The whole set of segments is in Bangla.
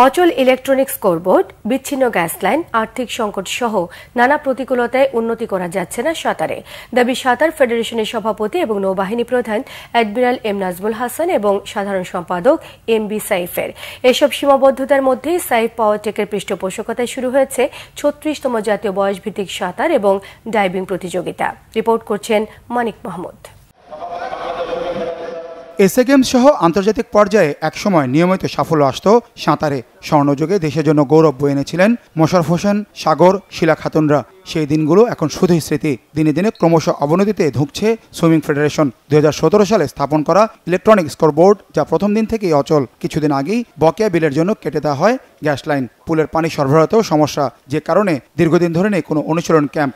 অচল ইলেকট্রনিক স্কোরবোর্ড, বিচ্ছিন্ন গ্যাস লাইন, আর্থিক সংকট সহ নানা প্রতিকূলতায় উন্নতি করা যাচ্ছে না সাঁতারে। দাবি সাঁতার ফেডারেশনের সভাপতি এবং নৌবাহিনী প্রধান অ্যাডমিরাল এম নাজমুল হাসান এবং সাধারণ সম্পাদক এম বি সাইফের। এসব সীমাবদ্ধতার মধ্যেই সাইফ পাওয়ারটেকের পৃষ্ঠপোষকতায় শুরু হয়েছে ৩৬তম জাতীয় বয়সভিত্তিক সাঁতার এবং ডাইভিং প্রতিযোগিতা। রিপোর্ট করছেন মানিক মাহমুদ। এসএ গেমস সহ আন্তর্জাতিক পর্যায়ে একসময় নিয়মিত সাফল্য আসত সাঁতারে। স্বর্ণযুগে দেশের জন্য গৌরব বয়ে এনেছিলেন মোশাররফ হোসেন, সাগর, শিলা খাতুনরা। সেই দিনগুলো এখন শুধুই স্মৃতি। দিনে দিনে ক্রমশ অবনতিতে ধুঁকছে সুইমিং ফেডারেশন। ২০১৭ সালে স্থাপন করা ইলেকট্রনিক স্কোরবোর্ড, যা প্রথম দিন থেকেই অচল। কিছুদিন আগেই বকেয়া বিলের জন্য কেটে দেওয়া হয় গ্যাস লাইন। পুলের পানি সরবরাহতেও সমস্যা, যে কারণে দীর্ঘদিন ধরে নেই কোনো অনুশীলন ক্যাম্প।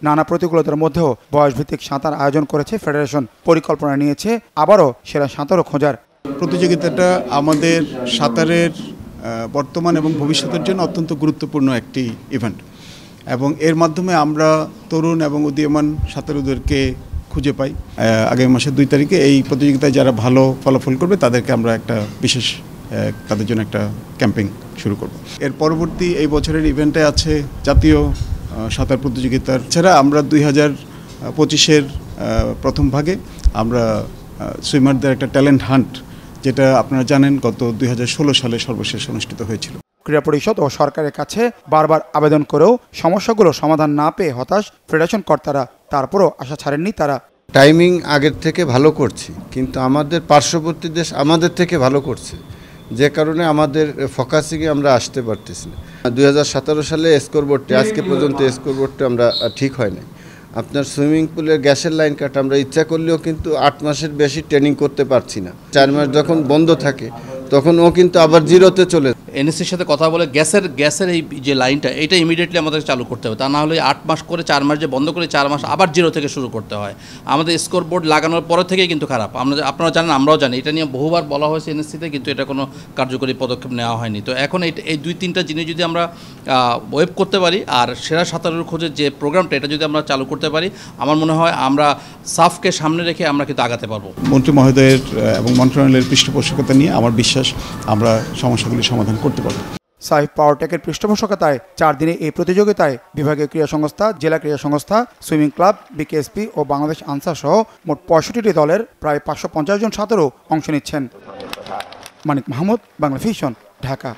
নানা প্রতিকূলতার মধ্যেও বয়সভিত্তিক সাঁতার আয়োজন করেছে ফেডারেশন। পরিকল্পনা নিয়েছে আবারও সেরা সাঁতারও খোঁজার। প্রতিযোগিতাটা আমাদের সাঁতারের বর্তমান এবং ভবিষ্যতের জন্য অত্যন্ত গুরুত্বপূর্ণ একটি ইভেন্ট, এবং এর মাধ্যমে আমরা তরুণ এবং উদীয়মান সাঁতারুদেরকে খুঁজে পাই। আগামী মাসের ২ তারিখে এই প্রতিযোগিতায় যারা ভালো ফলাফল করবে তাদেরকে আমরা একটা বিশেষ তাদের জন্য একটা ক্যাম্পেইন শুরু করব। এর পরবর্তী এই বছরের ইভেন্টে আছে জাতীয় সাঁতার প্রতিযোগিতার ছাড়া আমরা 2025-এর প্রথম ভাগে আমরা সুইমারদের একটা ট্যালেন্ট হান্ট, যেটা আপনারা জানেন গত 2016 সালে সর্বশেষ অনুষ্ঠিত হয়েছিল। ক্রীড়া পরিষদ ও সরকারের কাছে বারবার আবেদন করেও সমস্যাগুলো সমাধান না পেয়ে হতাশ ফেডারেশন কর্তারা। তারপরও আশা ছাড়েননি তারা। টাইমিং আগের থেকে ভালো করছি, কিন্তু আমাদের পার্শ্ববর্তী দেশ আমাদের থেকে ভালো করছে, যে কারণে আমাদের ফোকাসিংয়ে আমরা আসতে পারতেছি না। 2017 সালে স্কোরবোর্ডটি, আজকে পর্যন্ত স্কোরবোর্ডটি আমরা ঠিক হয় না। আপনার সুইমিং পুলের গ্যাসের লাইন কাট আমরা ইচ্ছা করলেও কিন্তু 8 মাসের বেশি ট্রেনিং করতে পারছি না। 4 মাস যখন বন্ধ থাকে তখন ও কিন্তু আবার জিরোতে চলে। এনএসসির সাথে কথা বলে গ্যাসের এই যে লাইনটা, এটা ইমিডিয়েটলি আমাদের চালু করতে হবে। তা না হলে 8 মাস করে 4 মাস যে বন্ধ করে 4 মাস আবার জিরো থেকে শুরু করতে হয়। আমাদের স্কোর বোর্ড লাগানোর পরে থেকেই কিন্তু খারাপ। আপনারা জানেন, আমরাও জানি। এটা নিয়ে বহুবার বলা হয়েছে এনএসসিতে, কিন্তু এটা কোনো কার্যকরী পদক্ষেপ নেওয়া হয়নি। তো এখন এই 2-3টা জিনিস যদি আমরা ওয়েব করতে পারি, আর সেরা সাঁতারের খোঁজে যে প্রোগ্রামটা, এটা যদি আমরা চালু করতে পারি, আমার মনে হয় আমরা সাফকে সামনে রেখে আমরা কিন্তু আগাতে পারবো। মন্ত্রী মহোদয়ের এবং মন্ত্রণালয়ের পৃষ্ঠপোষকতা নিয়ে আমার বিশ্বাস আমরা সমস্যাগুলি সমাধান করতে পারব। সাইফ পাওয়ারটেকের পৃষ্ঠপোষকতায় 4 দিনে এই প্রতিযোগিতায় বিভাগীয় ক্রীড়া সংস্থা, জেলা ক্রীড়া সংস্থা, সুইমিং ক্লাব, বিকেএসপি ও বাংলাদেশ আনসার সহ মোট 65টি দলের প্রায় 550 জন সাঁতারু অংশ নিচ্ছেন। মানিক মাহমুদ, বাংলা ভিশন, ঢাকা।